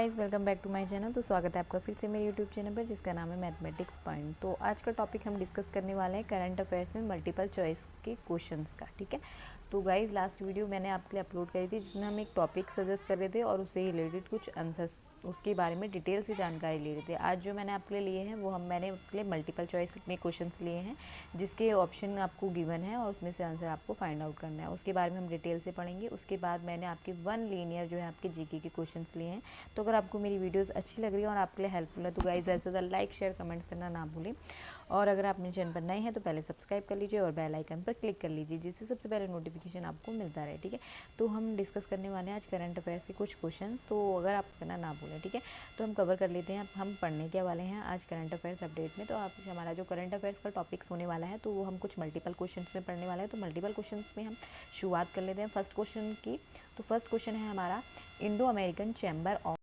Guys, welcome back to my channel. तो स्वागत है आपका फिर से मेरे यूट्यूब चैनल पर, जिसका नाम है मैथमेटिक्स पॉइंट। तो आज का टॉपिक हम डिस्कस करने वाले हैं करंट अफेयर्स में मल्टीपल चॉइस के क्वेश्चंस का। ठीक है, तो गाइस लास्ट वीडियो मैंने आपके लिए अपलोड करी थी, जिसमें हम एक टॉपिक सजेस्ट कर रहे थे और उससे रिलेटेड कुछ आंसर्स उसके बारे में डिटेल से जानकारी ले रहे थे। आज जो मैंने आपके लिए लिए हैं वो मैंने आपके लिए मल्टीपल चॉइस में क्वेश्चंस लिए हैं, जिसके ऑप्शन आपको गिवन है और उसमें से आंसर आपको फाइंड आउट करना है। उसके बारे में हम डिटेल से पढ़ेंगे। उसके बाद मैंने आपके 1 लीनियर जो है आपके जीके के क्वेश्चंस लिए हैं। तो अगर आपको मेरी वीडियोस अच्छी लग रही है और आपके लिए हेल्पफुल है तो गाइस ऐसे ज़्यादा लाइक शेयर कमेंट्स करना ना भूलें। और अगर आप मेरे चैनल पर नए हैं तो पहले सब्सक्राइब कर लीजिए और बेल आइकन पर क्लिक कर लीजिए, जिससे सबसे पहले नोटिफिकेशन आपको मिलता रहे। ठीक है, तो हम डिस्कस करने वाले हैं आज करंट अफेयर्स के कुछ क्वेश्चन, तो अगर आप करना ना भूलें। ठीक है, तो हम कवर कर लेते हैं। हम पढ़ने के वाले हैं आज करंट अफेयर्स अपडेट में। तो आप हमारा जो करंट अफेयर्स का टॉपिक्स होने वाला है तो वो हम कुछ मल्टीपल क्वेश्चन में पढ़ने वाले हैं। तो मल्टीपल क्वेश्चन में हम शुरुआत कर लेते हैं फर्स्ट क्वेश्चन की। तो फर्स्ट क्वेश्चन है हमारा, इंडो अमेरिकन चैम्बर ऑफ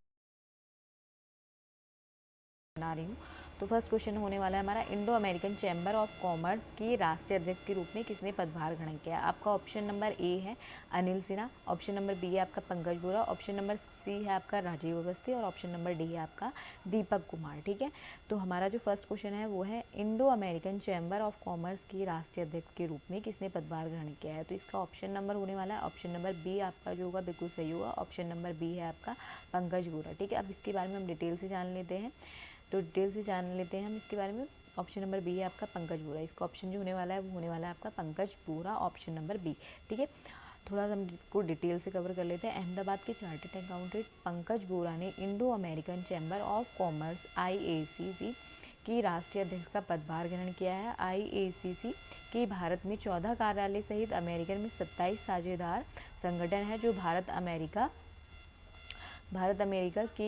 बना रही हूँ। तो फर्स्ट क्वेश्चन होने वाला है हमारा, Indo American chamber of commerce की राष्ट्रीय अध्यक्ष के रूप में किसने पदभार ग्रहण किया। आपका ऑप्शन नंबर ए है Anil Sinha, option number B है आपका Pankaj Bora, option number C है आपका राजीव अवस्थी और ऑप्शन नंबर डी है आपका दीपक कुमार। ठीक है, तो हमारा जो फर्स्ट क्वेश्चन है वो है, Indo American chamber of commerce की राष्ट्रीय अध्यक्ष के रूप में किसने पदभार ग्रहण किया है। तो इसका ऑप्शन नंबर होने वाला है ऑप्शन नंबर बी आपका जो होगा बिल्कुल सही होगा, ऑप्शन नंबर बी है आपका पंकज बोरा। ठीक है, अब इसके बारे में हम डिटेल से जान लेते हैं। तो डिटेल से जान लेते हैं हम इसके बारे में। ऑप्शन नंबर बी है आपका पंकज बोरा। इसका ऑप्शन जो होने वाला है वो होने वाला है आपका Pankaj Bora, option number B. ठीक है, थोड़ा सा हम इसको डिटेल से कवर कर लेते हैं। अहमदाबाद के चार्टर्ड अकाउंटेंट पंकज बोरा ने Indo American chamber of commerce IACC की राष्ट्रीय अध्यक्ष का पदभार ग्रहण किया है। IACC की भारत में 14 कार्यालय सहित अमेरिकन में 27 साझेदार संगठन है, जो भारत अमेरिका के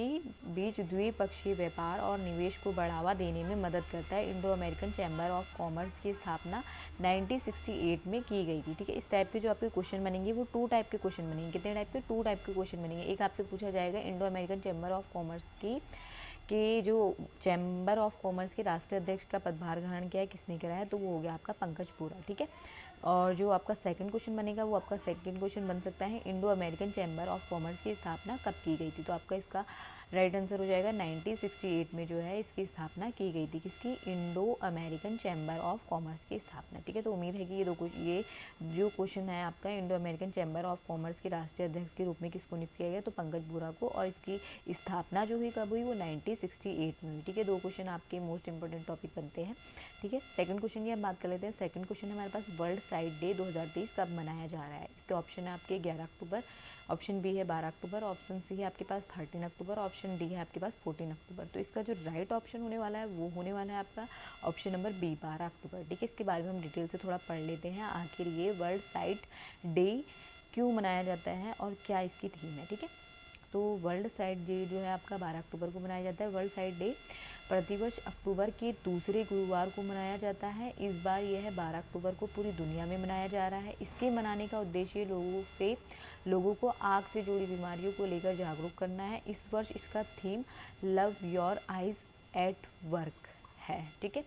बीच द्विपक्षीय व्यापार और निवेश को बढ़ावा देने में मदद करता है। Indo American chamber of commerce की स्थापना 1968 में की गई थी। ठीक है, इस टाइप के जो आपके क्वेश्चन बनेंगे वो 2 टाइप के क्वेश्चन बनेंगे। कितने टाइप के? 2 टाइप के क्वेश्चन बनेंगे। एक आपसे पूछा जाएगा Indo American chamber of commerce की जो चैम्बर ऑफ कॉमर्स के राष्ट्रीय अध्यक्ष का पदभार ग्रहण किया है किसने करा है, तो वो हो गया आपका पंकज बोरा। ठीक है, और जो आपका सेकंड क्वेश्चन बनेगा वो आपका सेकंड क्वेश्चन बन सकता है, Indo American chamber of commerce की स्थापना कब की गई थी। तो आपका इसका राइट आंसर हो जाएगा 1968 में जो है इसकी स्थापना की गई थी। किसकी? Indo American chamber of commerce की स्थापना। ठीक है, तो उम्मीद है कि ये जो क्वेश्चन है आपका, Indo American chamber of commerce के राष्ट्रीय अध्यक्ष के रूप में किसको नियुक्त किया गया, तो पंकज बोरा को, और इसकी स्थापना जो हुई कब हुई, वो 1968 में हुई। ठीक है, 2 क्वेश्चन आपके मोस्ट इंपॉर्टेंट टॉपिक बनते हैं। ठीक है, सेकंड क्वेश्चन की हम बात कर लेते हैं। सेकंड क्वेश्चन हमारे पास, वर्ल्ड साइट डे 2023 कब मनाया जा रहा है। इसके ऑप्शन है आपके 11 अक्टूबर, ऑप्शन बी है 12 अक्टूबर, ऑप्शन सी है आपके पास 13 अक्टूबर, ऑप्शन डी है आपके पास 14 अक्टूबर। तो इसका जो राइट ऑप्शन होने वाला है वो होने वाला है आपका ऑप्शन नंबर बी 12 अक्टूबर। ठीक है, इसके बारे में हम डिटेल से थोड़ा पढ़ लेते हैं, आखिर ये वर्ल्ड साइट डे क्यों मनाया जाता है और क्या इसकी थीम है। ठीक है, तो वर्ल्ड साइट डे जो है आपका 12 अक्टूबर को मनाया जाता है। वर्ल्ड साइट डे प्रतिवर्ष अक्टूबर के दूसरे गुरुवार को मनाया जाता है। इस बार यह है 12 अक्टूबर को पूरी दुनिया में मनाया जा रहा है। इसके मनाने का उद्देश्य लोगों को आँख से जुड़ी बीमारियों को लेकर जागरूक करना है। इस वर्ष इसका theme love your eyes at work है। ठीक है,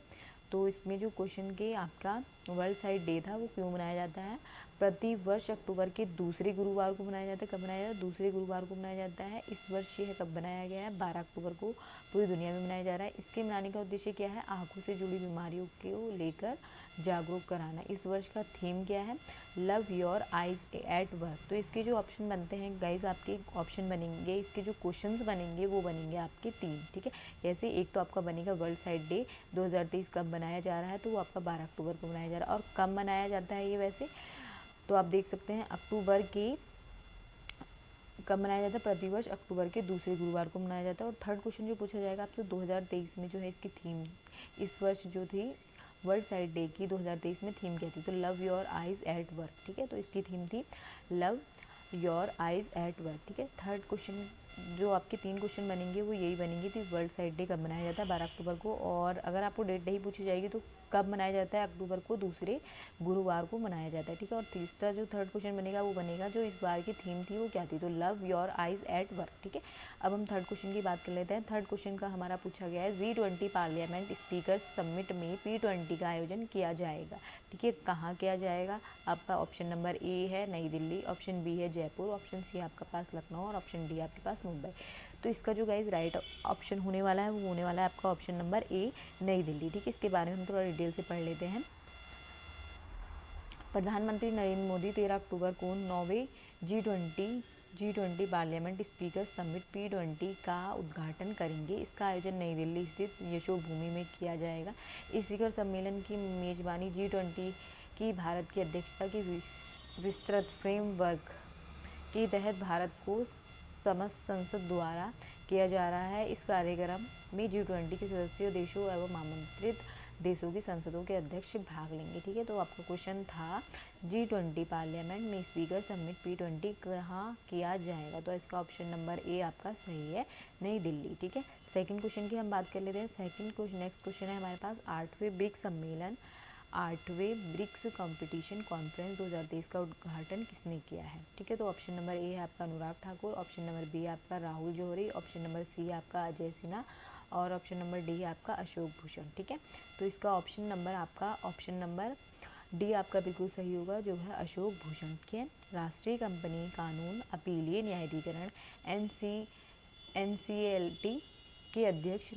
तो इसमें जो क्वेश्चन के आपका वर्ल्ड साइट डे था वो क्यों मनाया जाता है, प्रति वर्ष अक्टूबर के दूसरे गुरुवार को मनाया जाता है। कब मनाया जाता है? दूसरे गुरुवार को मनाया जाता है। इस वर्ष यह कब बनाया गया है? 12 अक्टूबर को पूरी दुनिया में मनाया जा रहा है। इसके मनाने का उद्देश्य क्या है? आंखों से जुड़ी बीमारियों को लेकर जागरूक कराना। इस वर्ष का थीम क्या है? Love your eyes at work. तो इसके जो ऑप्शन बनते हैं गाइज, आपके ऑप्शन बनेंगे, इसके जो क्वेश्चंस बनेंगे वो बनेंगे आपके 3। ठीक है, जैसे एक तो आपका बनेगा वर्ल्ड साइट डे 2023 कब मनाया जा रहा है, तो वो आपका 12 अक्टूबर को मनाया जा रहा है। और कब मनाया जाता है ये वैसे, तो आप देख सकते हैं अक्टूबर के कब मनाया जाता है, प्रतिवर्ष अक्टूबर के दूसरे गुरुवार को मनाया जाता है। और थर्ड क्वेश्चन जो पूछा जाएगा आपसे 2023 में जो है इसकी थीम, इस वर्ष जो थी वर्ल्ड साइट डे की 2023 में थीम क्या थी, तो love your eyes at work. ठीक है, तो इसकी थीम थी love your eyes at work. ठीक है, थर्ड क्वेश्चन जो आपके 3 क्वेश्चन बनेंगे वो यही बनेंगे थी, वर्ल्ड साइट डे कब मनाया जाता है 12 अक्टूबर को, और अगर आपको डेट नहीं पूछी जाएगी तो कब मनाया जाता है, अक्टूबर को दूसरे गुरुवार को मनाया जाता है। ठीक है, और तीसरा जो थर्ड क्वेश्चन बनेगा वो बनेगा जो इस बार की थीम थी वो क्या थी, तो love your eyes at work. ठीक है, अब हम थर्ड क्वेश्चन की बात कर लेते हैं। थर्ड क्वेश्चन का हमारा पूछा गया है, G20 पार्लियामेंट स्पीकर्स समिट में P20 का आयोजन किया जाएगा। ठीक है, कहाँ किया जाएगा, आपका ऑप्शन नंबर ए है नई दिल्ली, ऑप्शन बी है जयपुर, ऑप्शन सी आपका पास लखनऊ और ऑप्शन डी आपके पास मुंबई। तो इसका जो गाइज राइट ऑप्शन होने वाला है वो होने वाला है आपका ऑप्शन नंबर ए, नई दिल्ली। ठीक है, इसके बारे में हम थोड़ा डिटेल से पढ़ लेते हैं। प्रधानमंत्री नरेंद्र मोदी 13 अक्टूबर को 9वें G20 parliament speaker summit P20 का उद्घाटन करेंगे। इसका आयोजन नई दिल्ली स्थित यशोभूमि में किया जाएगा। इस शिखर सम्मेलन की मेजबानी G20 की भारत की अध्यक्षता की विस्तृत फ्रेमवर्क के तहत भारत को समस्त संसद द्वारा किया जा रहा है। इस कार्यक्रम में G20 के सदस्य देशों एवं आमंत्रित देशों की संसदों के अध्यक्ष भाग लेंगे। ठीक है, तो आपका क्वेश्चन था G20 पार्लियामेंट में स्पीकर समिट P20 कहाँ किया जाएगा, तो इसका ऑप्शन नंबर ए आपका सही है, नई दिल्ली। ठीक है, सेकंड क्वेश्चन की हम बात कर लेते हैं। नेक्स्ट क्वेश्चन है हमारे पास 8वें ब्रिक्स कंपटीशन कॉन्फ्रेंस 2023 का उद्घाटन किसने किया है। ठीक है, तो ऑप्शन नंबर ए है आपका Anurag Thakur, option number B आपका राहुल जौहरी, ऑप्शन नंबर सी आपका अजय सिन्हा और ऑप्शन नंबर डी आपका अशोक भूषण। ठीक है, तो इसका ऑप्शन नंबर डी आपका बिल्कुल सही होगा, जो है अशोक भूषण। ठीक है, राष्ट्रीय कंपनी कानून अपीलीय न्यायाधिकरण NCLT के अध्यक्ष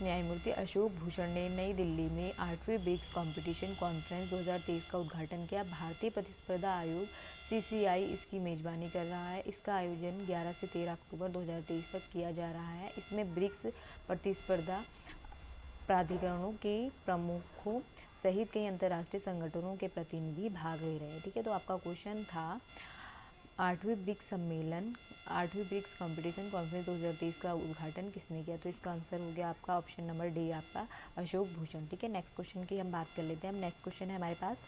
न्यायमूर्ति अशोक भूषण ने नई दिल्ली में 8वें ब्रिक्स कंपटीशन कॉन्फ्रेंस 2023 का उद्घाटन किया। भारतीय प्रतिस्पर्धा आयोग CCI इसकी मेजबानी कर रहा है। इसका आयोजन 11 से 13 अक्टूबर 2023 तक किया जा रहा है। इसमें ब्रिक्स प्रतिस्पर्धा प्राधिकरणों के प्रमुखों सहित कई अंतर्राष्ट्रीय संगठनों के प्रतिनिधि भाग ले रहे हैं। ठीक है, तो आपका क्वेश्चन था 8वें ब्रिक्स कंपटीशन कॉन्फ्रेंस 2023 का उद्घाटन किसने किया, तो इसका आंसर हो गया आपका ऑप्शन नंबर डी आपका अशोक भूषण। ठीक है, नेक्स्ट क्वेश्चन की हम बात कर लेते हैं। नेक्स्ट क्वेश्चन है हमारे पास,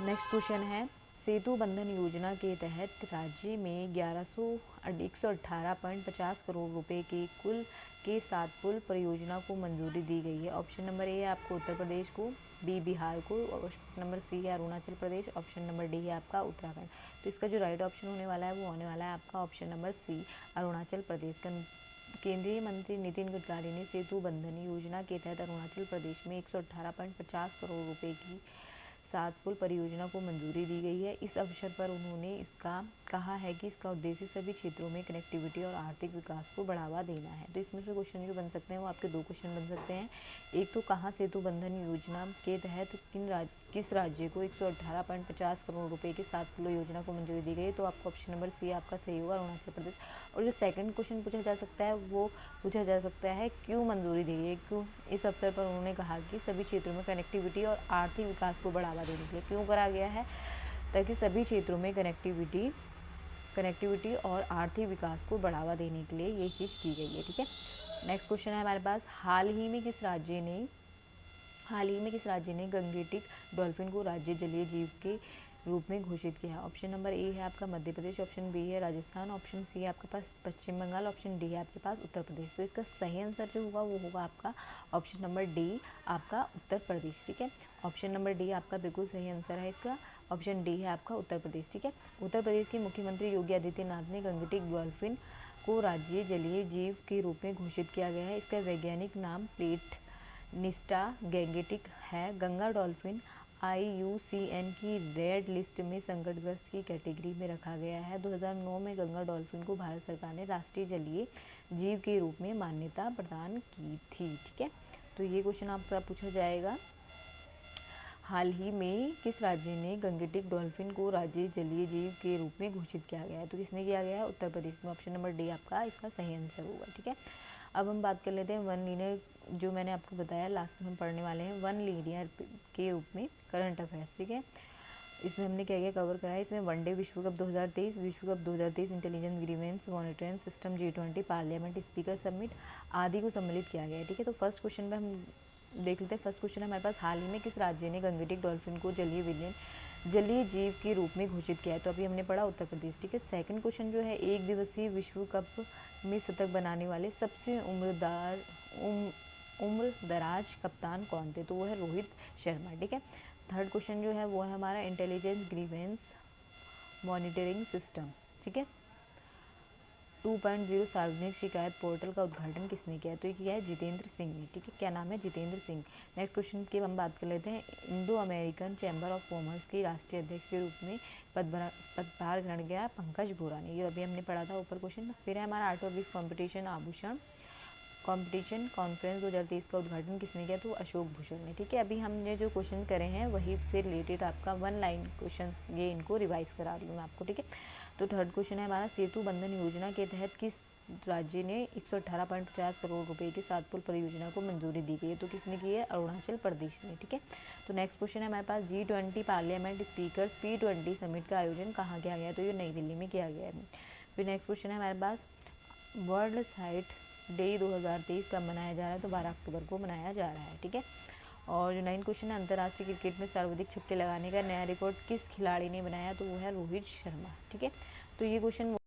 नेक्स्ट क्वेश्चन है सेतु बंधन योजना के तहत राज्य में 118.50 करोड़ रुपए के कुल के 7 पुल परियोजना को मंजूरी दी गई है। ऑप्शन नंबर ए है आपको उत्तर प्रदेश को, बी बिहार को, ऑप्शन नंबर सी है Arunachal Pradesh, option number D है आपका उत्तराखंड। तो इसका जो राइट ऑप्शन होने वाला है वो होने वाला है आपका ऑप्शन नंबर सी, अरुणाचल प्रदेश। केंद्रीय मंत्री नितिन गडकरी ने सेतु बंधन योजना के तहत अरुणाचल प्रदेश में 118.50 करोड़ रुपए की 7 पुल परियोजना को मंजूरी दी गई है। इस अवसर पर उन्होंने इसका कहा है कि इसका उद्देश्य सभी क्षेत्रों में कनेक्टिविटी और आर्थिक विकास को बढ़ावा देना है। तो इसमें से क्वेश्चन जो बन सकते हैं वो आपके दो क्वेश्चन बन सकते हैं। एक तो कहाँ सेतु बंधन योजना के तहत किस राज्य को 118.50 करोड़ रुपए की 7 पुल योजना को मंजूरी दी गई, तो आपका ऑप्शन नंबर सी आपका सही होगा, अरुणाचल प्रदेश। और जो सेकंड क्वेश्चन पूछा जा सकता है वो पूछा जा सकता है क्यों मंजूरी दी गई, क्यों इस अवसर पर उन्होंने कहा कि सभी क्षेत्रों में कनेक्टिविटी और आर्थिक विकास को बढ़ावा देने के लिए क्यों करा गया है, ताकि सभी क्षेत्रों में कनेक्टिविटी और आर्थिक विकास को बढ़ावा देने के लिए ये चीज़ की गई है। ठीक है, नेक्स्ट क्वेश्चन है हमारे पास, हाल ही में किस राज्य ने गंगेटिक डॉल्फिन को राज्य जलीय जीव के रूप में घोषित किया है। ऑप्शन नंबर ए है आपका मध्य प्रदेश, ऑप्शन बी है राजस्थान, ऑप्शन सी है आपके पास पश्चिम बंगाल, ऑप्शन डी है आपके पास उत्तर प्रदेश। तो इसका सही आंसर जो होगा वो होगा आपका ऑप्शन नंबर डी आपका उत्तर प्रदेश। ठीक है, ऑप्शन नंबर डी आपका बिल्कुल सही आंसर है, इसका ऑप्शन डी है आपका उत्तर प्रदेश। ठीक है, उत्तर प्रदेश के मुख्यमंत्री योगी आदित्यनाथ ने गंगेटिक डॉल्फिन को राज्य जलीय जीव के रूप में घोषित किया गया है। इसका वैज्ञानिक नाम प्लेटनिस्टा गैंगेटिक है। गंगा डॉल्फिन IUCN की रेड लिस्ट में संकटग्रस्त की कैटेगरी में रखा गया है। 2009 में गंगा डॉल्फिन को भारत सरकार ने राष्ट्रीय जलीय जीव के रूप में मान्यता प्रदान की थी। ठीक है, तो ये क्वेश्चन आपसे पूछा जाएगा, हाल ही में किस राज्य ने गंगेटिक डॉल्फिन को राज्य जलीय जीव के रूप में घोषित किया गया है, तो किसने किया गया है, उत्तर प्रदेश में। ऑप्शन नंबर डी आपका इसका सही आंसर होगा। ठीक है, अब हम बात कर लेते हैं वन लीनियर, जो मैंने आपको बताया लास्ट में हम पढ़ने वाले हैं वन लीनियर के रूप में करंट अफेयर्स। ठीक है, इसमें हमने क्या क्या कवर करा है, इसमें वनडे विश्व cup 2023, intelligence grievance monitoring system, G20 parliament speaker summit आदि को सम्मिलित किया गया है। ठीक है, तो फर्स्ट क्वेश्चन पे हम देख लेते हैं। फर्स्ट क्वेश्चन हमारे पास, हाल ही में किस राज्य ने गंगेटिक डॉल्फिन को जलीय जीव के रूप में घोषित किया है, तो अभी हमने पढ़ा उत्तर प्रदेश। ठीक है, सेकंड क्वेश्चन जो है, एक दिवसीय विश्व कप में शतक बनाने वाले सबसे उम्रदराज कप्तान कौन थे, तो वो है रोहित शर्मा। ठीक है, थर्ड क्वेश्चन जो है वो है हमारा इंटेलिजेंस ग्रीवेंस मॉनिटरिंग सिस्टम। ठीक है, 2.0 सार्वजनिक शिकायत पोर्टल का उद्घाटन किसने किया? तो ये किया है जितेंद्र सिंह ने। ठीक है, क्या नाम है? जितेंद्र सिंह। नेक्स्ट क्वेश्चन की हम बात कर लेते हैं। Indo American chamber of commerce की राष्ट्रीय अध्यक्ष के रूप में पदभार ग्रहण किया पंकज बोरा ने। ये अभी हमने पढ़ा था ऊपर क्वेश्चन। फिर है हमारा 8वां विश्व कॉम्पिटिशन आभूषण कॉम्पिटिशन कॉन्फ्रेंस 2023 का उद्घाटन किसने किया? तो अशोक भूषण ने। ठीक है, अभी हमने जो क्वेश्चन करे हैं वही से रिलेटेड आपका 1 लाइन क्वेश्चन, ये इनको रिवाइज करा लूँ मैं आपको। ठीक है, तो थर्ड क्वेश्चन है हमारा, सेतु बंधन योजना के तहत किस राज्य ने 118.50 करोड़ रुपए की 7 पुल परियोजना को मंजूरी दी गई है? तो किसने की है? अरुणाचल प्रदेश ने। ठीक है, तो नेक्स्ट क्वेश्चन है हमारे पास, G20 parliament speakers P20 summit का आयोजन कहाँ किया गया? तो ये नई दिल्ली में किया गया है। फिर नेक्स्ट क्वेश्चन है हमारे पास, वर्ल्ड साइट डे 2023 कब मनाया जा रहा है? तो 12 अक्टूबर को मनाया जा रहा है। ठीक है, और जो 9 क्वेश्चन है, अंतर्राष्ट्रीय क्रिकेट में सर्वाधिक छक्के लगाने का नया रिकॉर्ड किस खिलाड़ी ने बनाया? तो वो है रोहित शर्मा। ठीक है, तो ये क्वेश्चन